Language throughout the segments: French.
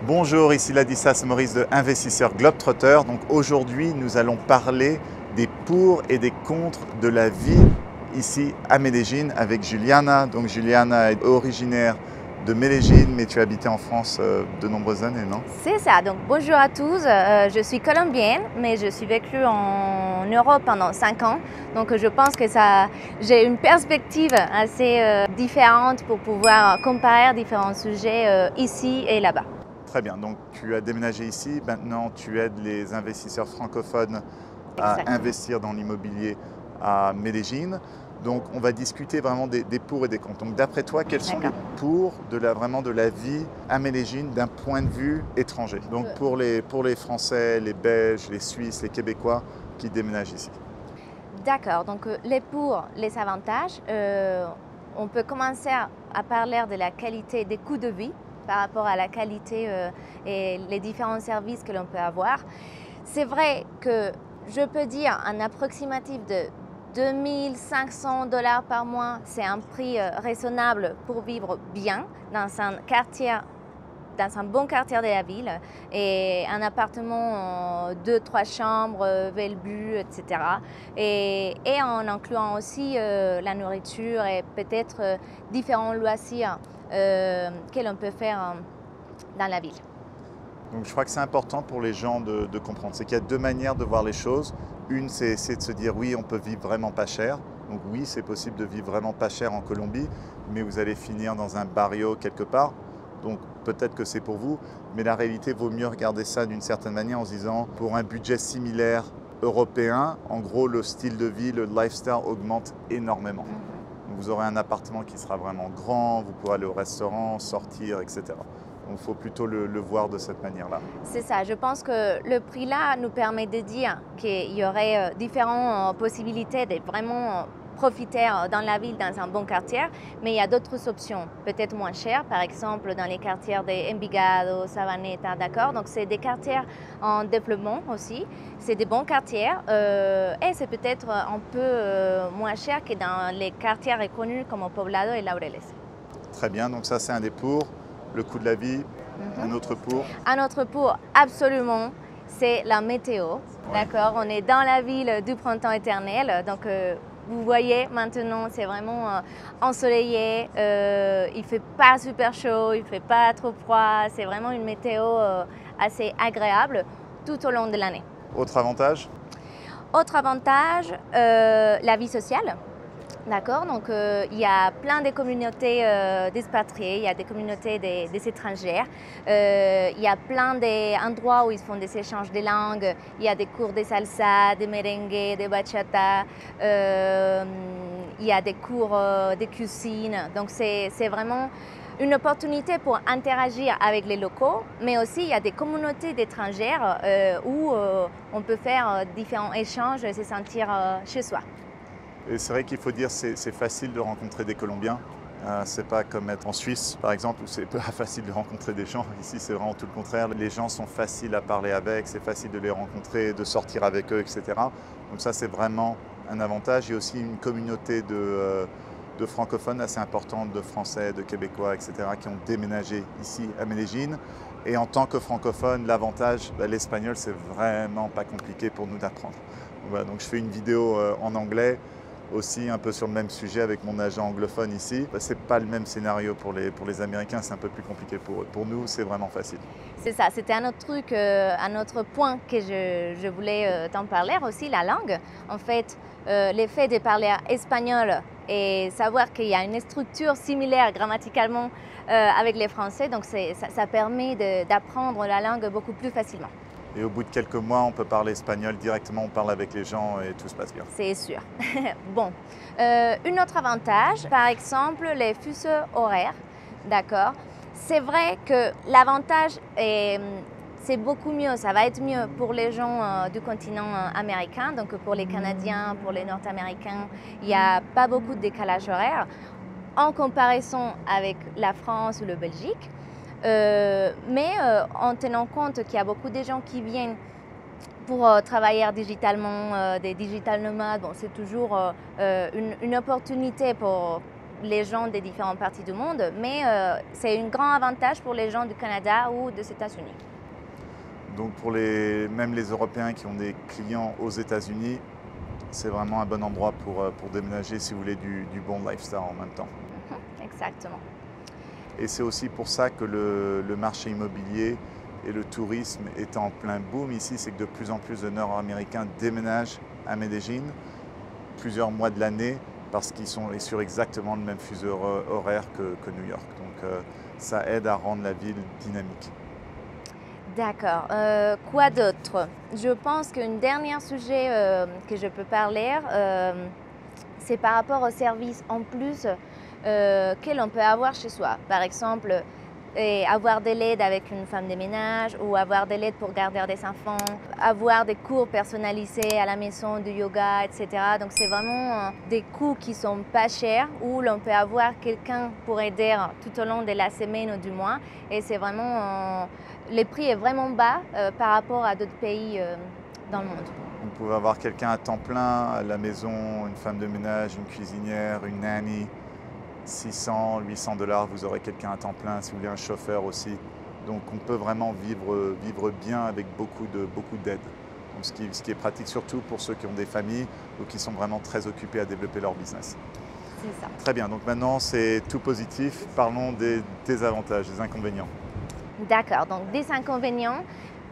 Bonjour, ici Ladislas Maurice de Investisseur Globetrotter. Donc aujourd'hui, nous allons parler des pour et des contre de la vie ici à Medellín avec Juliana. Donc Juliana est originaire de Medellín, mais tu as habité en France de nombreuses années, non? C'est ça, donc bonjour à tous, je suis colombienne, mais je suis vécue en Europe pendant 5 ans, donc je pense que j'ai une perspective assez différente pour pouvoir comparer différents sujets ici et là-bas. Très bien, donc tu as déménagé ici, maintenant tu aides les investisseurs francophones à Exactement. investir dans l'immobilier à Medellín. Donc on va discuter vraiment des pour et des contre. Donc d'après toi, quels sont les pour vraiment de la vie à Medellín d'un point de vue étranger? Donc pour les Français, les Belges, les Suisses, les Québécois qui déménagent ici. D'accord, donc les pour, les avantages, on peut commencer à parler de la qualité des coûts de vie par rapport à la qualité et les différents services que l'on peut avoir. C'est vrai que je peux dire un approximatif de 2 500 $ par mois, c'est un prix raisonnable pour vivre bien dans un quartier, dans un bon quartier de la ville, et un appartement en 2-3 chambres, Velbu, etc. Et en incluant aussi la nourriture et peut-être différents loisirs que l'on peut faire dans la ville. Donc je crois que c'est important pour les gens de comprendre. C'est qu'il y a deux manières de voir les choses. Une, c'est de se dire oui, on peut vivre vraiment pas cher. Donc oui, c'est possible de vivre vraiment pas cher en Colombie, mais vous allez finir dans un barrio quelque part. Donc peut-être que c'est pour vous, mais la réalité, vaut mieux regarder ça d'une certaine manière en se disant pour un budget similaire européen, en gros le style de vie, le lifestyle augmente énormément. Donc, vous aurez un appartement qui sera vraiment grand, vous pourrez aller au restaurant, sortir, etc. Donc il faut plutôt le voir de cette manière-là. C'est ça, je pense que le prix là nous permet de dire qu'il y aurait différentes possibilités de vraiment profiter dans la ville, dans un bon quartier, mais il y a d'autres options, peut-être moins chères, par exemple dans les quartiers de Envigado, Sabaneta, d'accord? Donc c'est des quartiers en développement aussi, c'est des bons quartiers et c'est peut-être un peu moins cher que dans les quartiers reconnus comme Poblado et Laureles. Très bien, donc ça c'est un des pour. Le coût de la vie, un autre pour. Un autre pour, absolument, c'est la météo. Ouais. D'accord, on est dans la ville du printemps éternel, donc vous voyez maintenant c'est vraiment ensoleillé, il fait pas super chaud, il fait pas trop froid, c'est vraiment une météo assez agréable tout au long de l'année. Autre avantage? Autre avantage, la vie sociale. D'accord, donc il y a plein de communautés d'expatriés, il y a des communautés des étrangères, il y a plein d'endroits où ils font des échanges de langues, il y a des cours de salsa, de merengue, de bachata, il y a des cours de cuisine, donc c'est vraiment une opportunité pour interagir avec les locaux, mais aussi il y a des communautés d'étrangères où on peut faire différents échanges et se sentir chez soi. Et c'est vrai qu'il faut dire que c'est facile de rencontrer des Colombiens. C'est pas comme être en Suisse, par exemple, où c'est pas facile de rencontrer des gens. Ici, c'est vraiment tout le contraire. Les gens sont faciles à parler avec, c'est facile de les rencontrer, de sortir avec eux, etc. Donc ça, c'est vraiment un avantage. Il y a aussi une communauté de francophones assez importante, de Français, de Québécois, etc., qui ont déménagé ici à Medellín. Et en tant que francophone, l'avantage, l'espagnol, c'est vraiment pas compliqué pour nous d'apprendre. Voilà, donc je fais une vidéo en anglais, aussi un peu sur le même sujet avec mon agent anglophone ici. Ce n'est pas le même scénario pour les Américains, c'est un peu plus compliqué pour eux. Pour nous, c'est vraiment facile. C'est ça, c'était un autre truc, un autre point que je voulais t'en parler aussi, la langue. En fait, l'effet de parler espagnol et savoir qu'il y a une structure similaire grammaticalement avec les Français, donc ça permet d'apprendre la langue beaucoup plus facilement. Et au bout de quelques mois, on peut parler espagnol directement, on parle avec les gens et tout se passe bien. C'est sûr. Bon, un autre avantage, par exemple, les fuseaux horaires, d'accord? C'est vrai que l'avantage c'est beaucoup mieux, ça va être mieux pour les gens du continent américain, donc pour les Canadiens, pour les Nord-Américains, il n'y a pas beaucoup de décalage horaire en comparaison avec la France ou la Belgique. Mais en tenant compte qu'il y a beaucoup de gens qui viennent pour travailler digitalement, des digital nomades, bon, c'est toujours une opportunité les gens des différentes parties du monde, mais c'est un grand avantage pour les gens du Canada ou des États-Unis. Donc pour même les Européens qui ont des clients aux États-Unis, c'est vraiment un bon endroit pour déménager si vous voulez du bon lifestyle en même temps. Exactement. Et c'est aussi pour ça que le marché immobilier et le tourisme est en plein boom ici, c'est que de plus en plus de Nord-Américains déménagent à Medellín plusieurs mois de l'année parce qu'ils sont sur exactement le même fuseau horaire que New York. Donc ça aide à rendre la ville dynamique. D'accord. Quoi d'autre? Je pense qu'un dernier sujet que je peux parler, c'est par rapport aux services en plus que l'on peut avoir chez soi. Par exemple, avoir de l'aide avec une femme de ménage ou avoir de l'aide pour garder des enfants, avoir des cours personnalisés à la maison de yoga, etc. Donc c'est vraiment des coûts qui sont pas chers où l'on peut avoir quelqu'un pour aider tout au long de la semaine ou du mois. Et c'est vraiment, le prix est vraiment bas par rapport à d'autres pays dans le monde. Vous pouvez avoir quelqu'un à temps plein à la maison, une femme de ménage, une cuisinière, une nanny. 600, 800 $, vous aurez quelqu'un à temps plein, si vous voulez un chauffeur aussi. Donc on peut vraiment vivre bien avec beaucoup d'aide. Donc ce qui est pratique surtout pour ceux qui ont des familles ou qui sont vraiment très occupés à développer leur business. C'est ça. Très bien, donc maintenant c'est tout positif. Parlons des désavantages, des inconvénients. D'accord, donc des inconvénients.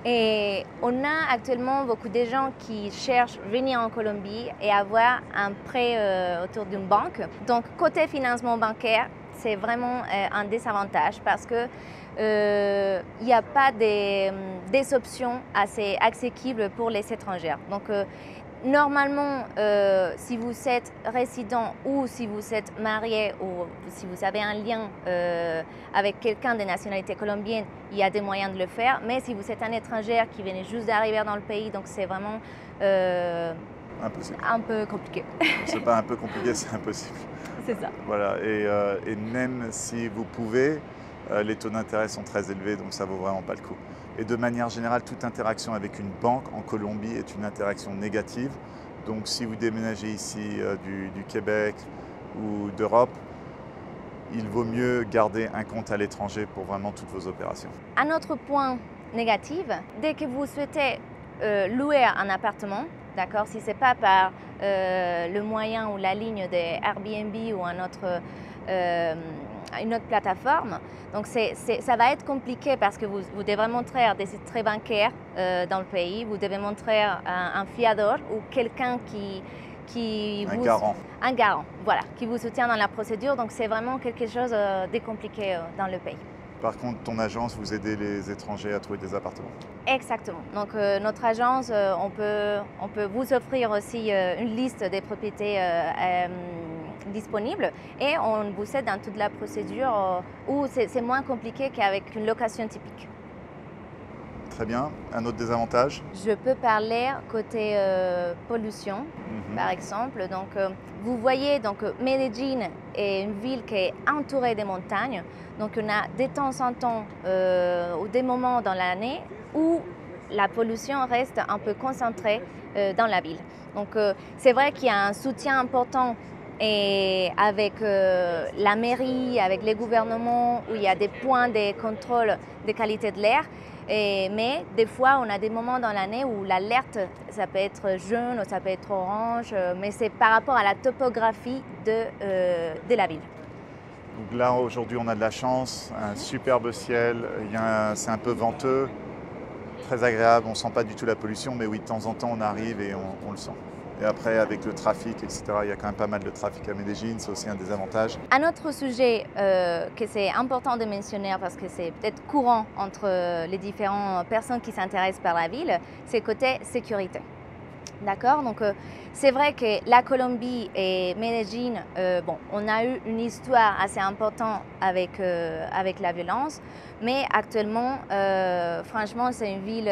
Et on a actuellement beaucoup de gens qui cherchent venir en Colombie et avoir un prêt autour d'une banque. Donc côté financement bancaire, c'est vraiment un désavantage parce que il n'y a pas des options assez accessibles pour les étrangers. Donc normalement, si vous êtes résident ou si vous êtes marié ou si vous avez un lien avec quelqu'un de nationalité colombienne, il y a des moyens de le faire. Mais si vous êtes un étranger qui venait juste d'arriver dans le pays, donc c'est vraiment Impossible. un peu compliqué. C'est pas un peu compliqué, c'est impossible. C'est ça. Voilà, et même si vous pouvez, les taux d'intérêt sont très élevés, donc ça vaut vraiment pas le coup. Et de manière générale, toute interaction avec une banque en Colombie est une interaction négative. Donc si vous déménagez ici du Québec ou d'Europe, il vaut mieux garder un compte à l'étranger pour vraiment toutes vos opérations. Un autre point négatif, dès que vous souhaitez louer un appartement, d'accord, si ce n'est pas par le moyen ou la ligne de Airbnb ou une autre plateforme, donc ça va être compliqué parce que vous devez montrer des traits bancaires dans le pays, vous devez montrer un fiador ou quelqu'un un garant, voilà, qui vous soutient dans la procédure. Donc c'est vraiment quelque chose de compliqué dans le pays. Par contre, ton agence, vous aidez les étrangers à trouver des appartements. Exactement. Donc notre agence, on peut vous offrir aussi une liste des propriétés disponibles et on vous aide dans toute la procédure où c'est moins compliqué qu'avec une location typique. Très bien. Un autre désavantage? Je peux parler côté pollution, par exemple. Donc, vous voyez, donc Medellín est une ville qui est entourée des montagnes. Donc, on a de temps en temps ou des moments dans l'année où la pollution reste un peu concentrée dans la ville. Donc, c'est vrai qu'il y a un soutien important et avec la mairie, avec les gouvernements, où il y a des points de contrôle de qualité de l'air. Mais des fois, on a des moments dans l'année où l'alerte, ça peut être jaune ou ça peut être orange, mais c'est par rapport à la topographie de la ville. Donc là, aujourd'hui, on a de la chance, un superbe ciel, c'est un peu venteux, très agréable, on ne sent pas du tout la pollution, mais oui, de temps en temps, on arrive et on le sent. Et après, avec le trafic, etc., il y a quand même pas mal de trafic à Medellín, c'est aussi un désavantage. Un autre sujet que c'est important de mentionner, parce que c'est peut-être courant entre les différentes personnes qui s'intéressent par la ville, c'est côté sécurité. D'accord? Donc, c'est vrai que la Colombie et Medellín, on a eu une histoire assez importante avec la violence, mais actuellement, franchement, c'est une ville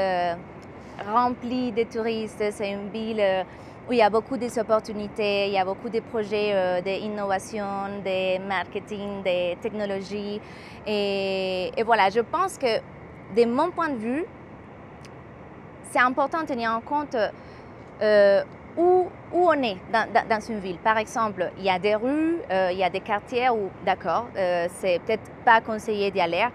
remplie de touristes, c'est une ville où il y a beaucoup d'opportunités, il y a beaucoup de projets d'innovation, de marketing, de technologie. Et voilà, je pense que de mon point de vue, c'est important de tenir en compte où on est dans une ville. Par exemple, il y a des rues, il y a des quartiers où, d'accord, c'est peut-être pas conseillé d'y aller.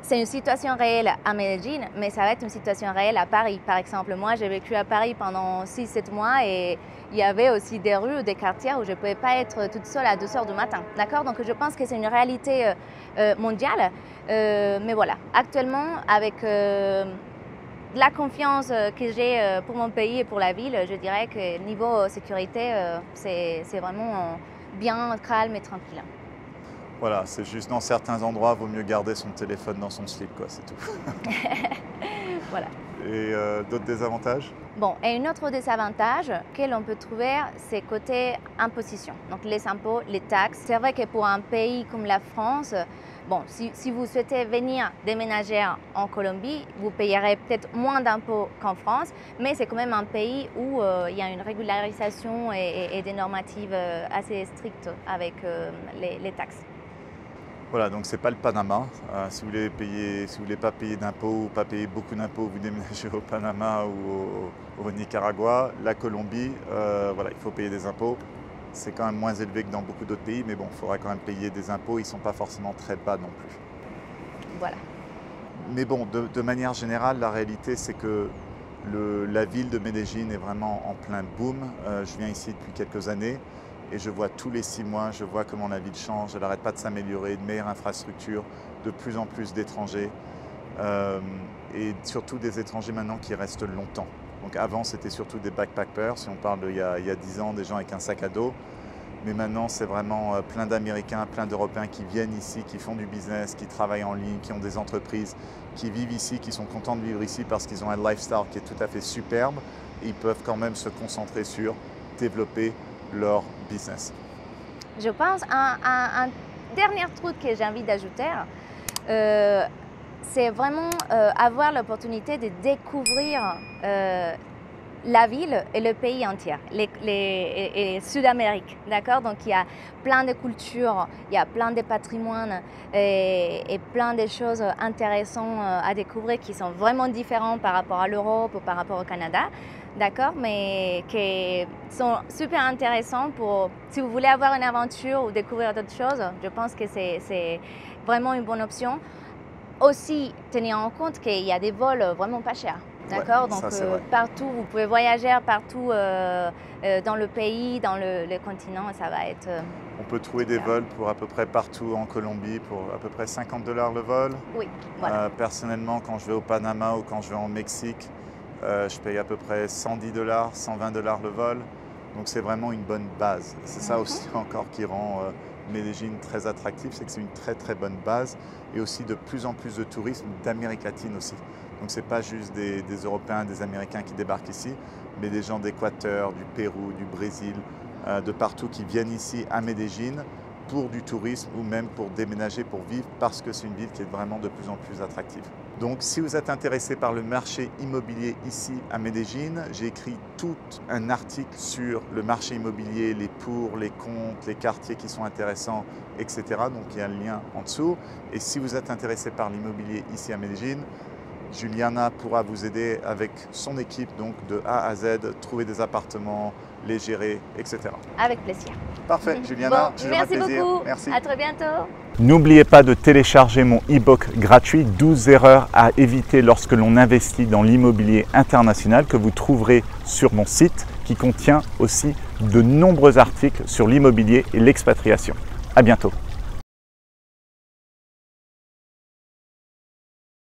C'est une situation réelle à Medellín, mais ça va être une situation réelle à Paris. Par exemple, moi, j'ai vécu à Paris pendant 6-7 mois et il y avait aussi des rues ou des quartiers où je ne pouvais pas être toute seule à 2 heures du matin. D'accord? Donc, je pense que c'est une réalité mondiale. Mais voilà, actuellement, avec la confiance que j'ai pour mon pays et pour la ville, je dirais que niveau sécurité, c'est vraiment bien calme et tranquille. Voilà, c'est juste dans certains endroits, il vaut mieux garder son téléphone dans son slip, quoi, c'est tout. Voilà. Et d'autres désavantages? Bon, et un autre désavantage que l'on peut trouver, c'est côté imposition. Donc les impôts, les taxes. C'est vrai que pour un pays comme la France, bon, si vous souhaitez venir déménager en Colombie, vous payerez peut-être moins d'impôts qu'en France, mais c'est quand même un pays où il y a une régularisation et des normatives assez strictes avec les taxes. Voilà, donc c'est pas le Panama. Si vous voulez pas payer d'impôts ou pas payer beaucoup d'impôts, vous déménagez au Panama ou au Nicaragua. La Colombie, voilà, il faut payer des impôts. C'est quand même moins élevé que dans beaucoup d'autres pays, mais bon, il faudra quand même payer des impôts. Ils ne sont pas forcément très bas non plus. Voilà. Mais bon, de manière générale, la réalité, c'est que la ville de Medellín est vraiment en plein boom. Je viens ici depuis quelques années. Et je vois tous les 6 mois, je vois comment la ville change, elle n'arrête pas de s'améliorer, de meilleures infrastructures, de plus en plus d'étrangers et surtout des étrangers maintenant qui restent longtemps. Donc avant c'était surtout des backpackers, si on parle d'il y a 10 ans, des gens avec un sac à dos. Mais maintenant c'est vraiment plein d'Américains, plein d'Européens qui viennent ici, qui font du business, qui travaillent en ligne, qui ont des entreprises, qui vivent ici, qui sont contents de vivre ici parce qu'ils ont un lifestyle qui est tout à fait superbe et ils peuvent quand même se concentrer sur développer leur business. Je pense un dernier truc que j'ai envie d'ajouter, c'est vraiment avoir l'opportunité de découvrir la ville et le pays entier, et Sud-Amérique, d'accord? Donc il y a plein de cultures, il y a plein de patrimoines et plein de choses intéressantes à découvrir qui sont vraiment différents par rapport à l'Europe ou par rapport au Canada. D'accord, mais qui sont super intéressants pour, si vous voulez avoir une aventure ou découvrir d'autres choses, je pense que c'est vraiment une bonne option. Aussi, tenir en compte qu'il y a des vols vraiment pas chers. D'accord, ouais, donc partout, vous pouvez voyager partout dans le pays, dans le continent, ça va être... On peut trouver des vols pour à peu près partout en Colombie pour à peu près $50 le vol. Oui, voilà. Personnellement, quand je vais au Panama ou quand je vais en Mexique, je paye à peu près $110, $120 le vol. Donc c'est vraiment une bonne base. C'est ça aussi encore qui rend Medellín très attractif, c'est que c'est une très très bonne base et aussi de plus en plus de tourisme d'Amérique latine aussi. Donc ce n'est pas juste des Européens, des Américains qui débarquent ici, mais des gens d'Équateur, du Pérou, du Brésil, de partout qui viennent ici à Medellín pour du tourisme ou même pour déménager, pour vivre, parce que c'est une ville qui est vraiment de plus en plus attractive. Donc si vous êtes intéressé par le marché immobilier ici à Medellín, j'ai écrit tout un article sur le marché immobilier, les pour, les contre, les quartiers qui sont intéressants, etc. Donc il y a le lien en dessous. Et si vous êtes intéressé par l'immobilier ici à Medellín, Juliana pourra vous aider avec son équipe, donc de A à Z, trouver des appartements, les gérer, etc. Avec plaisir. Parfait, Juliana, bon, toujours un plaisir. Merci beaucoup. Merci. À très bientôt. N'oubliez pas de télécharger mon e-book gratuit 12 erreurs à éviter lorsque l'on investit dans l'immobilier international que vous trouverez sur mon site qui contient aussi de nombreux articles sur l'immobilier et l'expatriation. À bientôt.